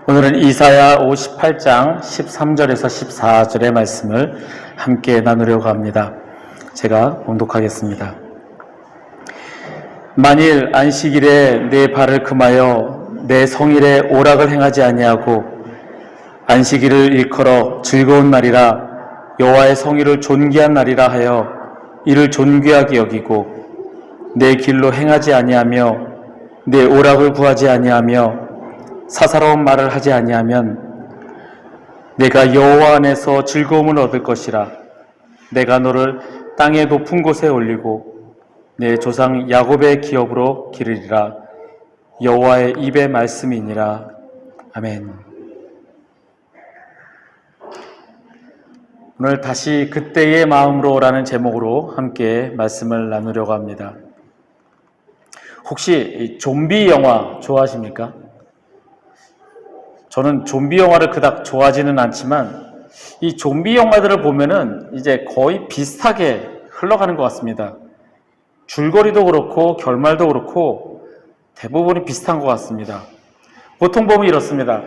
오늘은 이사야 58장 13절에서 14절의 말씀을 함께 나누려고 합니다. 제가 봉독하겠습니다. 만일 안식일에 내 발을 금하여 내 성일에 오락을 행하지 아니하고 안식일을 일컬어 즐거운 날이라 여호와의 성일을 존귀한 날이라 하여 이를 존귀하게 여기고 내 길로 행하지 아니하며 내 오락을 구하지 아니하며 사사로운 말을 하지 아니하면 내가 여호와 안에서 즐거움을 얻을 것이라. 내가 너를 땅의 높은 곳에 올리고 내 조상 야곱의 기업으로 기르리라. 여호와의 입의 말씀이니라. 아멘. 오늘 다시 그때의 마음으로라는 제목으로 함께 말씀을 나누려고 합니다. 혹시 좀비 영화 좋아하십니까? 저는 좀비 영화를 그닥 좋아하지는 않지만 이 좀비 영화들을 보면은 이제 거의 비슷하게 흘러가는 것 같습니다. 줄거리도 그렇고 결말도 그렇고 대부분이 비슷한 것 같습니다. 보통 보면 이렇습니다.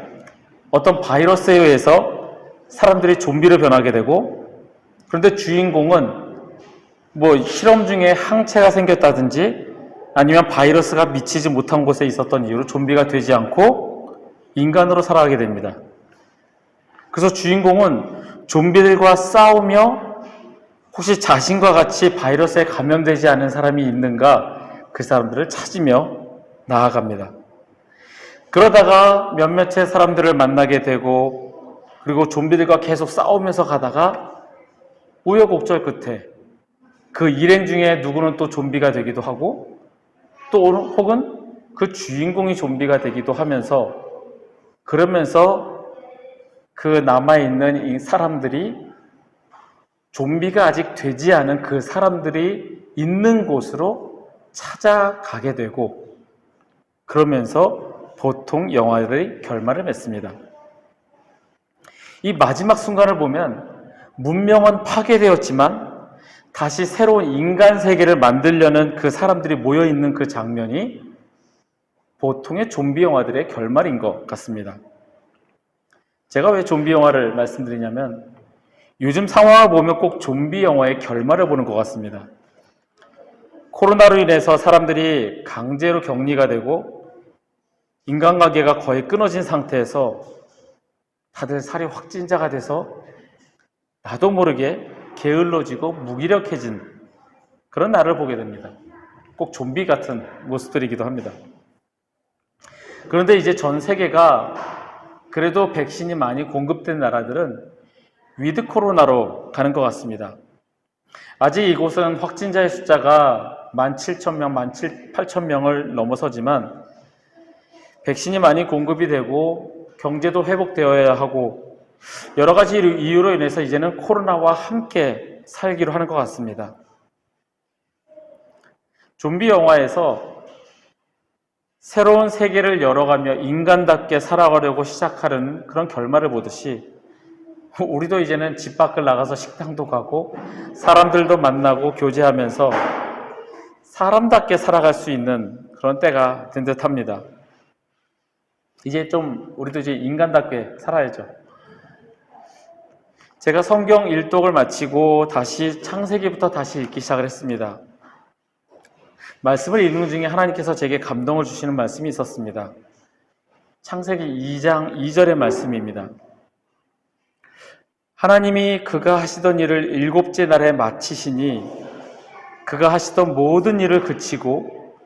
어떤 바이러스에 의해서 사람들이 좀비로 변하게 되고, 그런데 주인공은 뭐 실험 중에 항체가 생겼다든지 아니면 바이러스가 미치지 못한 곳에 있었던 이유로 좀비가 되지 않고 인간으로 살아가게 됩니다. 그래서 주인공은 좀비들과 싸우며 혹시 자신과 같이 바이러스에 감염되지 않은 사람이 있는가 그 사람들을 찾으며 나아갑니다. 그러다가 몇몇의 사람들을 만나게 되고 그리고 좀비들과 계속 싸우면서 가다가 우여곡절 끝에 그 일행 중에 누구는 또 좀비가 되기도 하고 또 혹은 그 주인공이 좀비가 되기도 하면서 그러면서 그 남아있는 이 사람들이 좀비가 아직 되지 않은 그 사람들이 있는 곳으로 찾아가게 되고 그러면서 보통 영화들의 결말을 맺습니다. 이 마지막 순간을 보면 문명은 파괴되었지만 다시 새로운 인간 세계를 만들려는 그 사람들이 모여있는 그 장면이 보통의 좀비 영화들의 결말인 것 같습니다. 제가 왜 좀비 영화를 말씀드리냐면 요즘 상황을 보면 꼭 좀비 영화의 결말을 보는 것 같습니다. 코로나로 인해서 사람들이 강제로 격리가 되고 인간관계가 거의 끊어진 상태에서 다들 살이 확진자가 돼서 나도 모르게 게을러지고 무기력해진 그런 날을 보게 됩니다. 꼭 좀비 같은 모습들이기도 합니다. 그런데 이제 전 세계가 그래도 백신이 많이 공급된 나라들은 위드 코로나로 가는 것 같습니다. 아직 이곳은 확진자의 숫자가 17,000명, 18,000명을 넘어서지만 백신이 많이 공급이 되고 경제도 회복되어야 하고 여러 가지 이유로 인해서 이제는 코로나와 함께 살기로 하는 것 같습니다. 좀비 영화에서 새로운 세계를 열어가며 인간답게 살아가려고 시작하는 그런 결말을 보듯이 우리도 이제는 집 밖을 나가서 식당도 가고 사람들도 만나고 교제하면서 사람답게 살아갈 수 있는 그런 때가 된 듯합니다. 이제 좀 우리도 이제 인간답게 살아야죠. 제가 성경 일독을 마치고 다시 창세기부터 다시 읽기 시작을 했습니다. 말씀을 읽는 중에 하나님께서 제게 감동을 주시는 말씀이 있었습니다. 창세기 2장 2절의 말씀입니다. 하나님이 그가 하시던 일을 일곱째 날에 마치시니 그가 하시던 모든 일을 그치고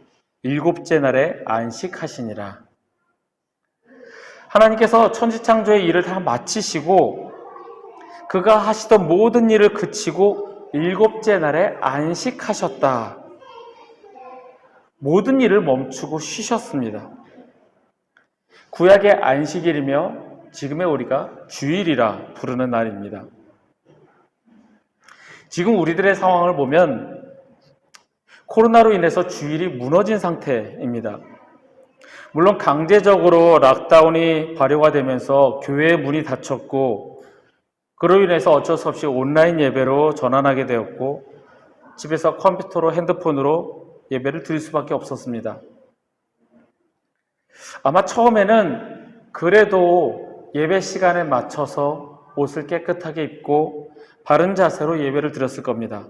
일곱째 날에 안식하시니라. 하나님께서 천지창조의 일을 다 마치시고 그가 하시던 모든 일을 그치고 일곱째 날에 안식하셨다. 모든 일을 멈추고 쉬셨습니다. 구약의 안식일이며 지금의 우리가 주일이라 부르는 날입니다. 지금 우리들의 상황을 보면 코로나로 인해서 주일이 무너진 상태입니다. 물론 강제적으로 락다운이 발효가 되면서 교회의 문이 닫혔고 그로 인해서 어쩔 수 없이 온라인 예배로 전환하게 되었고 집에서 컴퓨터로 핸드폰으로 예배를 드릴 수밖에 없었습니다. 아마 처음에는 그래도 예배 시간에 맞춰서 옷을 깨끗하게 입고 바른 자세로 예배를 드렸을 겁니다.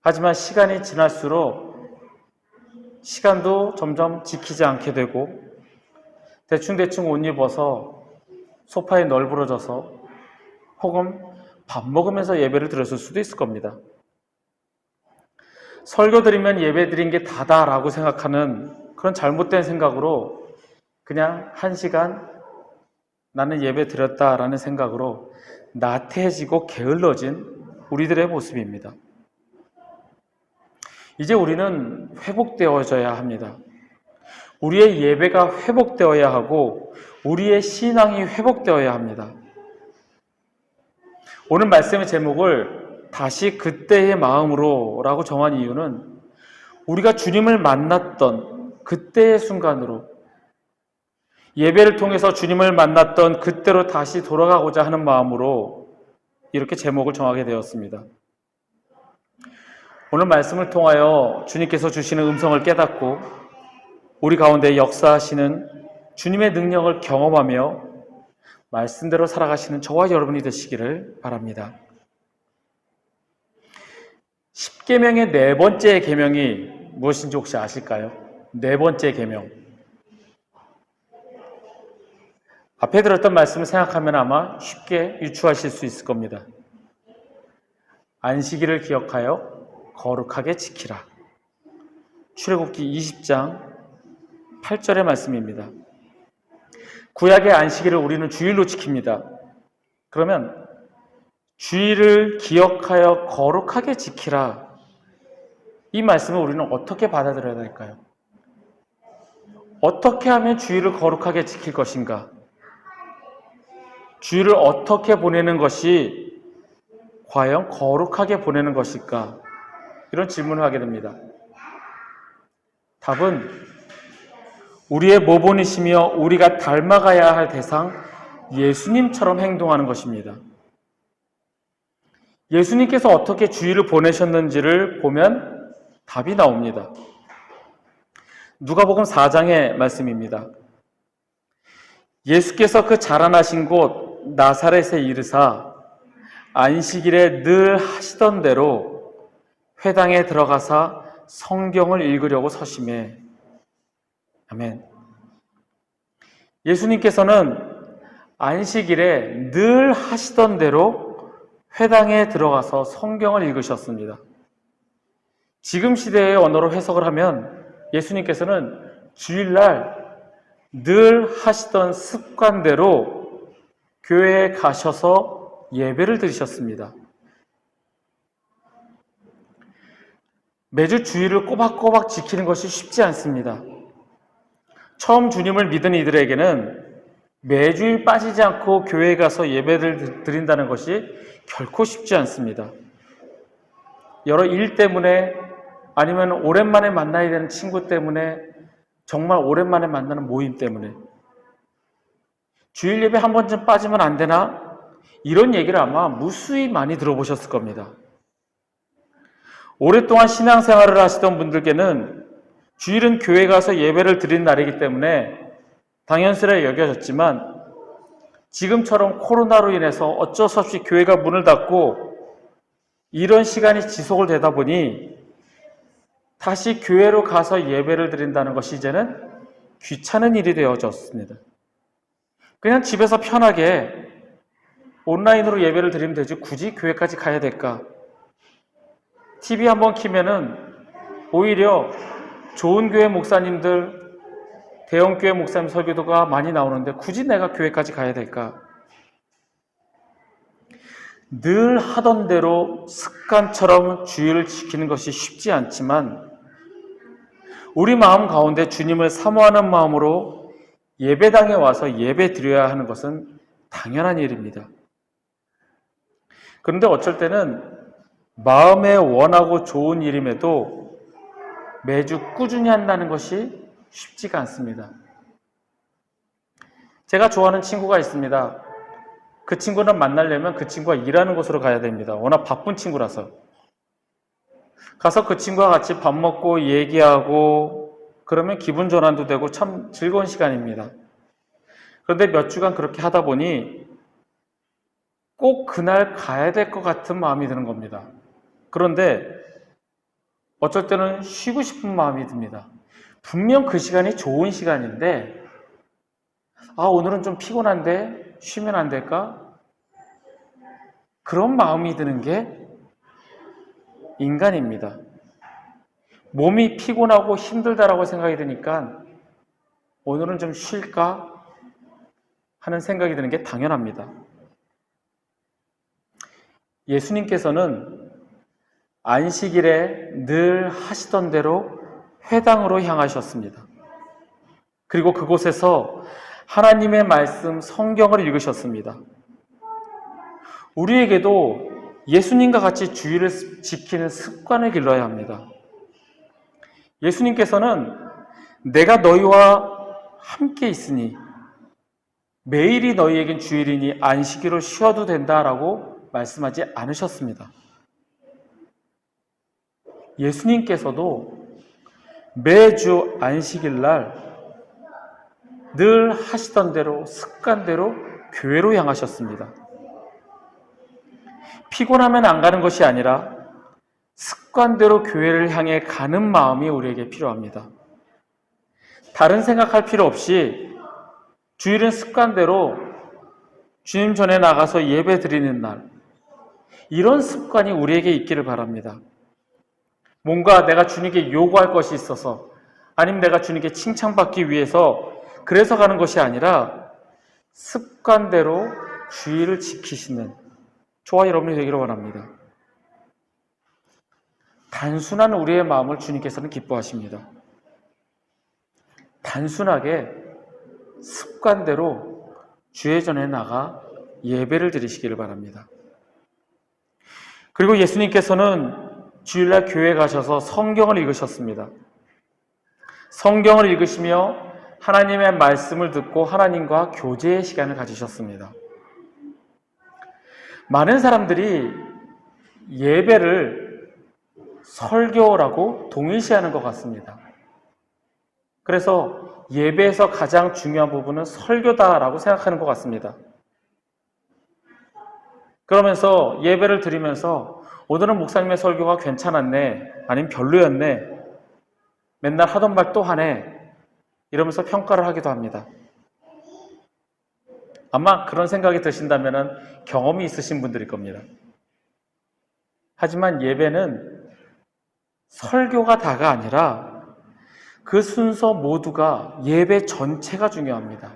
하지만 시간이 지날수록 시간도 점점 지키지 않게 되고 대충대충 옷 입어서 소파에 널브러져서 혹은 밥 먹으면서 예배를 드렸을 수도 있을 겁니다. 설교 드리면 예배 드린 게 다다라고 생각하는 그런 잘못된 생각으로 그냥 1시간 나는 예배 드렸다라는 생각으로 나태해지고 게을러진 우리들의 모습입니다. 이제 우리는 회복되어져야 합니다. 우리의 예배가 회복되어야 하고 우리의 신앙이 회복되어야 합니다. 오늘 말씀의 제목을 다시 그때의 마음으로 라고 정한 이유는 우리가 주님을 만났던 그때의 순간으로 예배를 통해서 주님을 만났던 그때로 다시 돌아가고자 하는 마음으로 이렇게 제목을 정하게 되었습니다. 오늘 말씀을 통하여 주님께서 주시는 음성을 깨닫고 우리 가운데 역사하시는 주님의 능력을 경험하며 말씀대로 살아가시는 저와 여러분이 되시기를 바랍니다. 10계명의 네 번째 계명이 무엇인지 혹시 아실까요? 네 번째 계명. 앞에 들었던 말씀을 생각하면 아마 쉽게 유추하실 수 있을 겁니다. 안식일을 기억하여 거룩하게 지키라. 출애굽기 20장 8절의 말씀입니다. 구약의 안식일을 우리는 주일로 지킵니다. 그러면 주일을 기억하여 거룩하게 지키라. 이 말씀을 우리는 어떻게 받아들여야 될까요? 어떻게 하면 주일을 거룩하게 지킬 것인가? 주일을 어떻게 보내는 것이 과연 거룩하게 보내는 것일까? 이런 질문을 하게 됩니다. 답은 우리의 모본이시며 우리가 닮아가야 할 대상 예수님처럼 행동하는 것입니다. 예수님께서 어떻게 주일을 보내셨는지를 보면 답이 나옵니다. 누가복음 4장의 말씀입니다. 예수께서 그 자라나신 곳 나사렛에 이르사 안식일에 늘 하시던 대로 회당에 들어가사 성경을 읽으려고 서심해. 아멘. 예수님께서는 안식일에 늘 하시던 대로 회당에 들어가서 성경을 읽으셨습니다. 지금 시대의 언어로 해석을 하면 예수님께서는 주일날 늘 하시던 습관대로 교회에 가셔서 예배를 드리셨습니다. 매주 주일을 꼬박꼬박 지키는 것이 쉽지 않습니다. 처음 주님을 믿은 이들에게는 매주일 빠지지 않고 교회에 가서 예배를 드린다는 것이 결코 쉽지 않습니다. 여러 일 때문에 아니면 오랜만에 만나야 되는 친구 때문에 정말 오랜만에 만나는 모임 때문에 주일 예배 한 번쯤 빠지면 안 되나? 이런 얘기를 아마 무수히 많이 들어보셨을 겁니다. 오랫동안 신앙생활을 하시던 분들께는 주일은 교회 가서 예배를 드리는 날이기 때문에 당연스레 여겨졌지만 지금처럼 코로나로 인해서 어쩔 수 없이 교회가 문을 닫고 이런 시간이 지속을 되다 보니 다시 교회로 가서 예배를 드린다는 것이 이제는 귀찮은 일이 되어졌습니다. 그냥 집에서 편하게 온라인으로 예배를 드리면 되지 굳이 교회까지 가야 될까? TV 한번 키면은 오히려 좋은 교회 목사님들, 대형교회 목사님 설교도가 많이 나오는데 굳이 내가 교회까지 가야 될까? 늘 하던 대로 습관처럼 주일을 지키는 것이 쉽지 않지만 우리 마음 가운데 주님을 사모하는 마음으로 예배당에 와서 예배 드려야 하는 것은 당연한 일입니다. 그런데 어쩔 때는 마음에 원하고 좋은 일임에도 매주 꾸준히 한다는 것이 쉽지가 않습니다. 제가 좋아하는 친구가 있습니다. 그 친구는 만나려면 그 친구가 일하는 곳으로 가야 됩니다. 워낙 바쁜 친구라서. 가서 그 친구와 같이 밥 먹고 얘기하고 그러면 기분 전환도 되고 참 즐거운 시간입니다. 그런데 몇 주간 그렇게 하다 보니 꼭 그날 가야 될 것 같은 마음이 드는 겁니다. 그런데 어쩔 때는 쉬고 싶은 마음이 듭니다. 분명 그 시간이 좋은 시간인데, 오늘은 좀 피곤한데 쉬면 안 될까? 그런 마음이 드는 게 인간입니다. 몸이 피곤하고 힘들다라고 생각이 드니까 오늘은 좀 쉴까 하는 생각이 드는 게 당연합니다. 예수님께서는 안식일에 늘 하시던 대로 회당으로 향하셨습니다. 그리고 그곳에서 하나님의 말씀 성경을 읽으셨습니다. 우리에게도 예수님과 같이 주의를 지키는 습관을 길러야 합니다. 예수님께서는 내가 너희와 함께 있으니 매일이 너희에겐 주일이니 안식일을 쉬어도 된다라고 말씀하지 않으셨습니다. 예수님께서도 매주 안식일 날 늘 하시던 대로 습관대로 교회로 향하셨습니다. 피곤하면 안 가는 것이 아니라 습관대로 교회를 향해 가는 마음이 우리에게 필요합니다. 다른 생각할 필요 없이 주일은 습관대로 주님 전에 나가서 예배 드리는 날, 이런 습관이 우리에게 있기를 바랍니다. 뭔가 내가 주님께 요구할 것이 있어서, 아니면 내가 주님께 칭찬받기 위해서 그래서 가는 것이 아니라 습관대로 주의를 지키시는 저와 여러분이 되기를 원합니다. 단순한 우리의 마음을 주님께서는 기뻐하십니다. 단순하게 습관대로 주의 전에 나가 예배를 드리시기를 바랍니다. 그리고 예수님께서는 주일날 교회에 가셔서 성경을 읽으셨습니다. 성경을 읽으시며 하나님의 말씀을 듣고 하나님과 교제의 시간을 가지셨습니다. 많은 사람들이 예배를 설교라고 동일시하는 것 같습니다. 그래서 예배에서 가장 중요한 부분은 설교다라고 생각하는 것 같습니다. 그러면서 예배를 드리면서 오늘은 목사님의 설교가 괜찮았네, 아니면 별로였네, 맨날 하던 말 또 하네, 이러면서 평가를 하기도 합니다. 아마 그런 생각이 드신다면 경험이 있으신 분들일 겁니다. 하지만 예배는 설교가 다가 아니라 그 순서 모두가, 예배 전체가 중요합니다.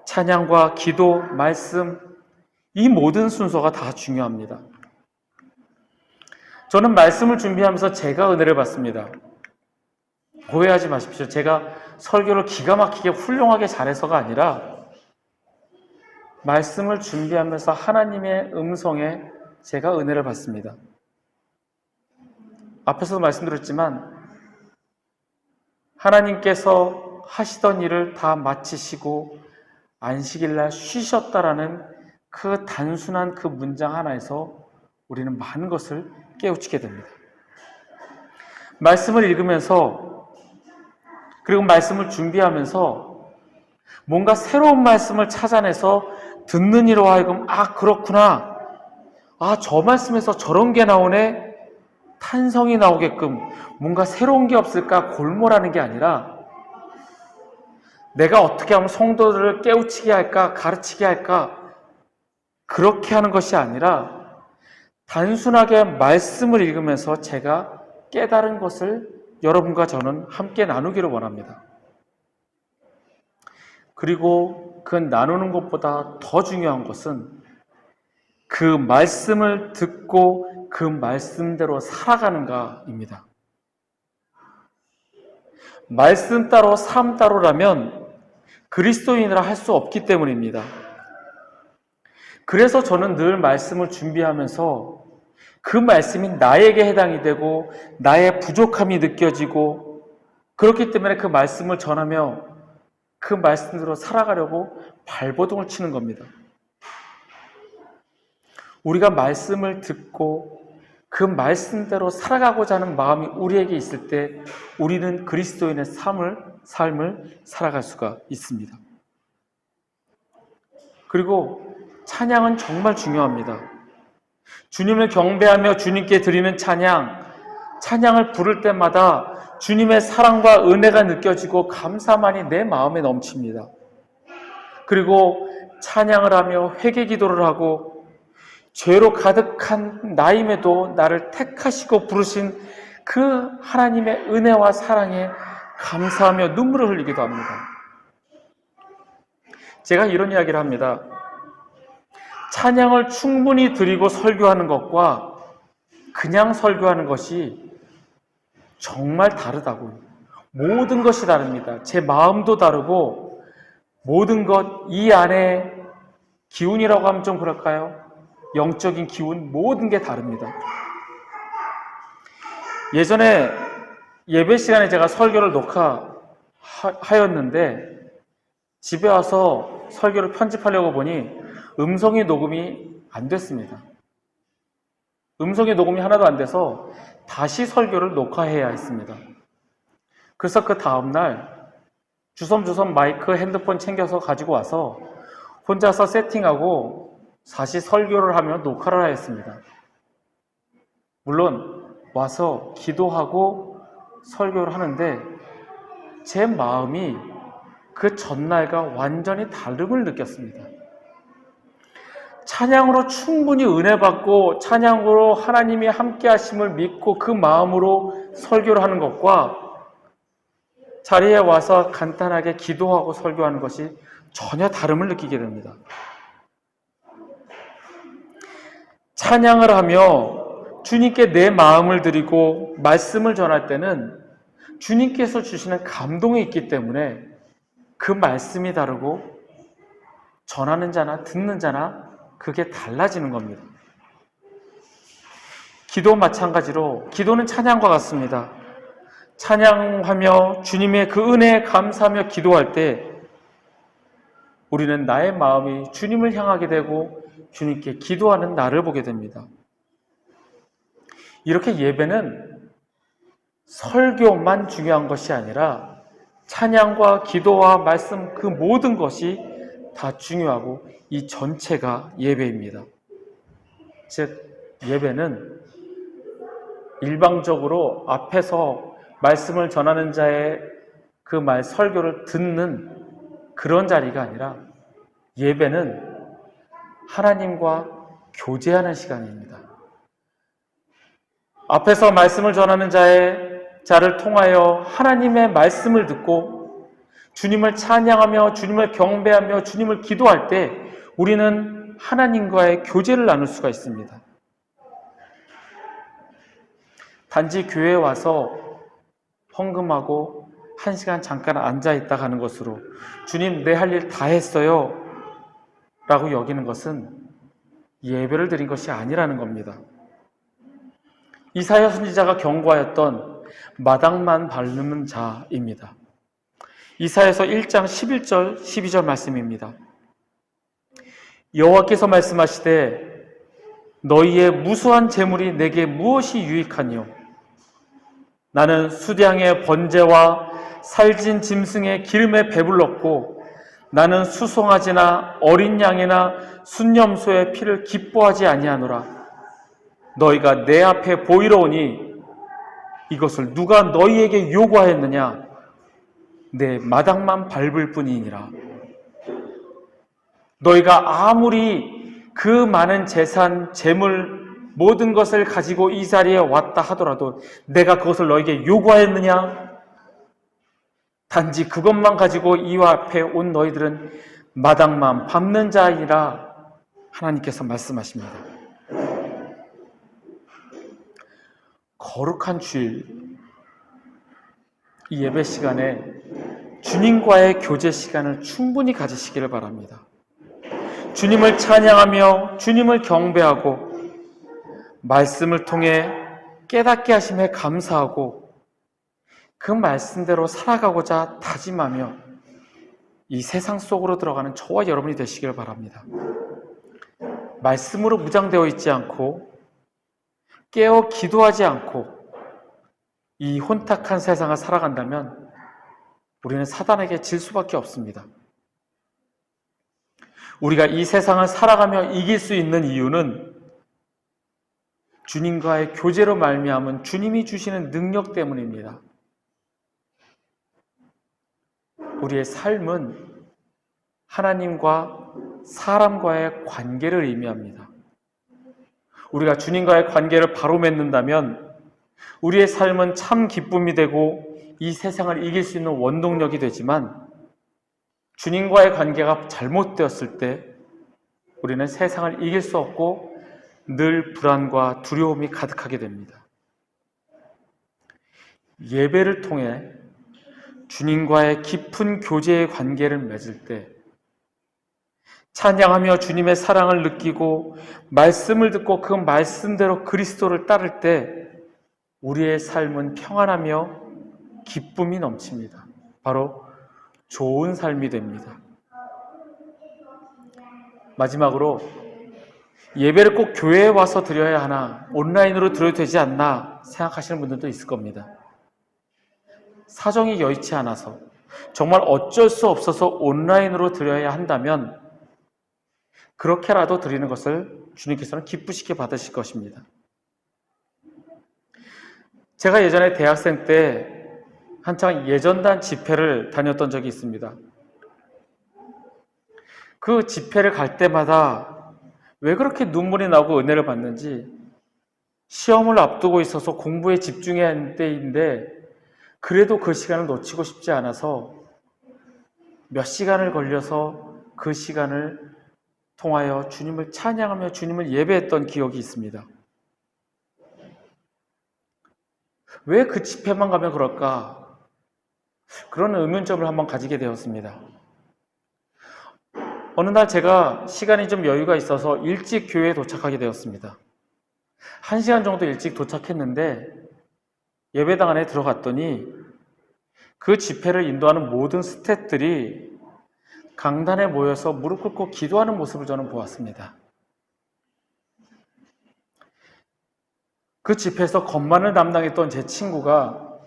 찬양과 기도, 말씀, 이 모든 순서가 다 중요합니다. 저는 말씀을 준비하면서 제가 은혜를 받습니다. 오해하지 마십시오. 제가 설교를 기가 막히게 훌륭하게 잘해서가 아니라 말씀을 준비하면서 하나님의 음성에 제가 은혜를 받습니다. 앞에서도 말씀드렸지만 하나님께서 하시던 일을 다 마치시고 안식일날 쉬셨다라는 그 단순한 그 문장 하나에서 우리는 많은 것을 깨우치게 됩니다. 말씀을 읽으면서, 그리고 말씀을 준비하면서 뭔가 새로운 말씀을 찾아내서 듣는 이로 하여금 그렇구나, 저 말씀에서 저런 게 나오네, 탄성이 나오게끔 뭔가 새로운 게 없을까 골몰하는 게 아니라, 내가 어떻게 하면 성도들을 깨우치게 할까, 가르치게 할까, 그렇게 하는 것이 아니라 단순하게 말씀을 읽으면서 제가 깨달은 것을 여러분과 저는 함께 나누기를 원합니다. 그리고 그 나누는 것보다 더 중요한 것은 그 말씀을 듣고 그 말씀대로 살아가는가입니다. 말씀 따로 삶 따로라면 그리스도인이라 할 수 없기 때문입니다. 그래서 저는 늘 말씀을 준비하면서 그 말씀이 나에게 해당이 되고 나의 부족함이 느껴지고, 그렇기 때문에 그 말씀을 전하며 그 말씀대로 살아가려고 발버둥을 치는 겁니다. 우리가 말씀을 듣고 그 말씀대로 살아가고자 하는 마음이 우리에게 있을 때 우리는 그리스도인의 삶을 살아갈 수가 있습니다. 그리고 찬양은 정말 중요합니다. 주님을 경배하며 주님께 드리는 찬양을 부를 때마다 주님의 사랑과 은혜가 느껴지고 감사만이 내 마음에 넘칩니다. 그리고 찬양을 하며 회개 기도를 하고 죄로 가득한 나임에도 나를 택하시고 부르신 그 하나님의 은혜와 사랑에 감사하며 눈물을 흘리기도 합니다. 제가 이런 이야기를 합니다. 찬양을 충분히 드리고 설교하는 것과 그냥 설교하는 것이 정말 다르다고요. 모든 것이 다릅니다. 제 마음도 다르고 모든 것, 이 안에 기운이라고 하면 좀 그럴까요? 영적인 기운, 모든 게 다릅니다. 예전에 예배 시간에 제가 설교를 녹화하였는데 집에 와서 설교를 편집하려고 보니 음성이 녹음이 안 됐습니다. 음성이 녹음이 하나도 안 돼서 다시 설교를 녹화해야 했습니다. 그래서 그 다음날 주섬주섬 마이크, 핸드폰 챙겨서 가지고 와서 혼자서 세팅하고 다시 설교를 하며 녹화를 하였습니다. 물론 와서 기도하고 설교를 하는데 제 마음이 그 전날과 완전히 다름을 느꼈습니다. 찬양으로 충분히 은혜 받고 찬양으로 하나님이 함께 하심을 믿고 그 마음으로 설교를 하는 것과 자리에 와서 간단하게 기도하고 설교하는 것이 전혀 다름을 느끼게 됩니다. 찬양을 하며 주님께 내 마음을 드리고 말씀을 전할 때는 주님께서 주시는 감동이 있기 때문에 그 말씀이 다르고 전하는 자나 듣는 자나 그게 달라지는 겁니다. 기도 마찬가지로 기도는 찬양과 같습니다. 찬양하며 주님의 그 은혜에 감사하며 기도할 때 우리는 나의 마음이 주님을 향하게 되고 주님께 기도하는 나를 보게 됩니다. 이렇게 예배는 설교만 중요한 것이 아니라 찬양과 기도와 말씀 그 모든 것이 다 중요하고 이 전체가 예배입니다. 즉 예배는 일방적으로 앞에서 말씀을 전하는 자의 그 말 설교를 듣는 그런 자리가 아니라 예배는 하나님과 교제하는 시간입니다. 앞에서 말씀을 전하는 자를 통하여 하나님의 말씀을 듣고 주님을 찬양하며 주님을 경배하며 주님을 기도할 때 우리는 하나님과의 교제를 나눌 수가 있습니다. 단지 교회에 와서 헌금하고 1시간 잠깐 앉아있다 가는 것으로 주님 내 할 일 다 했어요 라고 여기는 것은 예배를 드린 것이 아니라는 겁니다. 이사야 선지자가 경고하였던 마당만 밟는 자입니다. 이사야서 1장 11절 12절 말씀입니다. 여호와께서 말씀하시되 너희의 무수한 재물이 내게 무엇이 유익하니요 나는 수량의 번제와 살진 짐승의 기름에 배불렀고 나는 수송아지나 어린 양이나 순념소의 피를 기뻐하지 아니하노라. 너희가 내 앞에 보이러 오니 이것을 누가 너희에게 요구하였느냐? 내 마당만 밟을 뿐이니라. 너희가 아무리 그 많은 재산, 재물, 모든 것을 가지고 이 자리에 왔다 하더라도 내가 그것을 너에게 요구하였느냐? 단지 그것만 가지고 이 앞에 온 너희들은 마당만 밟는 자이라 하나님께서 말씀하십니다. 거룩한 주일, 이 예배 시간에 주님과의 교제 시간을 충분히 가지시기를 바랍니다. 주님을 찬양하며 주님을 경배하고 말씀을 통해 깨닫게 하심에 감사하고 그 말씀대로 살아가고자 다짐하며 이 세상 속으로 들어가는 저와 여러분이 되시기를 바랍니다. 말씀으로 무장되어 있지 않고 깨어 기도하지 않고 이 혼탁한 세상을 살아간다면 우리는 사단에게 질 수밖에 없습니다. 우리가 이 세상을 살아가며 이길 수 있는 이유는 주님과의 교제로 말미암은 주님이 주시는 능력 때문입니다. 우리의 삶은 하나님과 사람과의 관계를 의미합니다. 우리가 주님과의 관계를 바로 맺는다면 우리의 삶은 참 기쁨이 되고 이 세상을 이길 수 있는 원동력이 되지만 주님과의 관계가 잘못되었을 때 우리는 세상을 이길 수 없고 늘 불안과 두려움이 가득하게 됩니다. 예배를 통해 주님과의 깊은 교제의 관계를 맺을 때 찬양하며 주님의 사랑을 느끼고 말씀을 듣고 그 말씀대로 그리스도를 따를 때 우리의 삶은 평안하며 기쁨이 넘칩니다. 바로 좋은 삶이 됩니다. 마지막으로 예배를 꼭 교회에 와서 드려야 하나, 온라인으로 드려도 되지 않나 생각하시는 분들도 있을 겁니다. 사정이 여의치 않아서 정말 어쩔 수 없어서 온라인으로 드려야 한다면 그렇게라도 드리는 것을 주님께서는 기쁘시게 받으실 것입니다. 제가 예전에 대학생 때 한창 예전단 집회를 다녔던 적이 있습니다. 그 집회를 갈 때마다 왜 그렇게 눈물이 나고 은혜를 받는지, 시험을 앞두고 있어서 공부에 집중해야 하는 때인데 그래도 그 시간을 놓치고 싶지 않아서 몇 시간을 걸려서 그 시간을 통하여 주님을 찬양하며 주님을 예배했던 기억이 있습니다. 왜 그 집회만 가면 그럴까? 그런 의문점을 한번 가지게 되었습니다. 어느 날 제가 시간이 좀 여유가 있어서 일찍 교회에 도착하게 되었습니다. 1시간 정도 일찍 도착했는데 예배당 안에 들어갔더니 그 집회를 인도하는 모든 스태프들이 강단에 모여서 무릎 꿇고 기도하는 모습을 저는 보았습니다. 그 집회에서 건반을 담당했던 제 친구가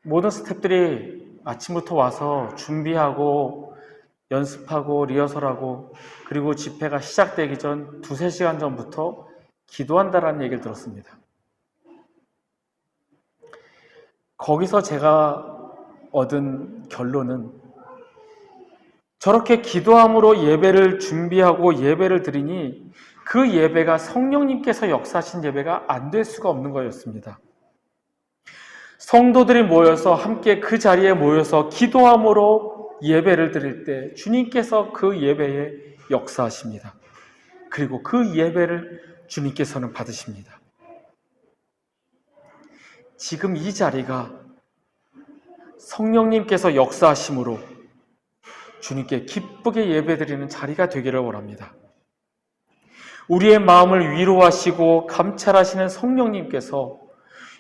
모든 스태프들이 아침부터 와서 준비하고 연습하고 리허설하고 그리고 집회가 시작되기 전 2-3시간 전부터 기도한다라는 얘기를 들었습니다. 거기서 제가 얻은 결론은 저렇게 기도함으로 예배를 준비하고 예배를 드리니 그 예배가 성령님께서 역사하신 예배가 안 될 수가 없는 거였습니다. 성도들이 모여서 함께 그 자리에 모여서 기도함으로 예배를 드릴 때 주님께서 그 예배에 역사하십니다. 그리고 그 예배를 주님께서는 받으십니다. 지금 이 자리가 성령님께서 역사하심으로 주님께 기쁘게 예배드리는 자리가 되기를 원합니다. 우리의 마음을 위로하시고 감찰하시는 성령님께서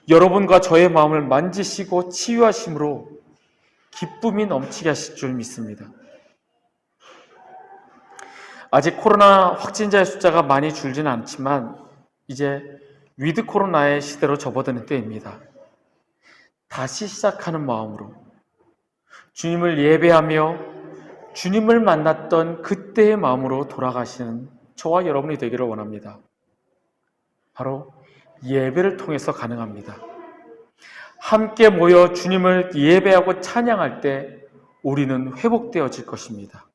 여러분과 저의 마음을 만지시고 치유하심으로 기쁨이 넘치게 하실 줄 믿습니다. 아직 코로나 확진자의 숫자가 많이 줄지는 않지만 이제 위드 코로나의 시대로 접어드는 때입니다. 다시 시작하는 마음으로 주님을 예배하며 주님을 만났던 그때의 마음으로 돌아가시는 저와 여러분이 되기를 원합니다. 바로 예배를 통해서 가능합니다. 함께 모여 주님을 예배하고 찬양할 때 우리는 회복되어질 것입니다.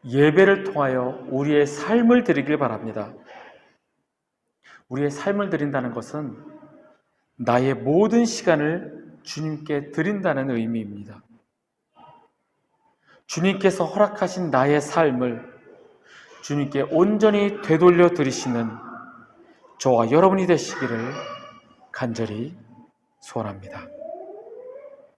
예배를 통하여 우리의 삶을 드리길 바랍니다. 우리의 삶을 드린다는 것은 나의 모든 시간을 주님께 드린다는 의미입니다. 주님께서 허락하신 나의 삶을 주님께 온전히 되돌려 드리시는 저와 여러분이 되시기를 간절히 소원합니다.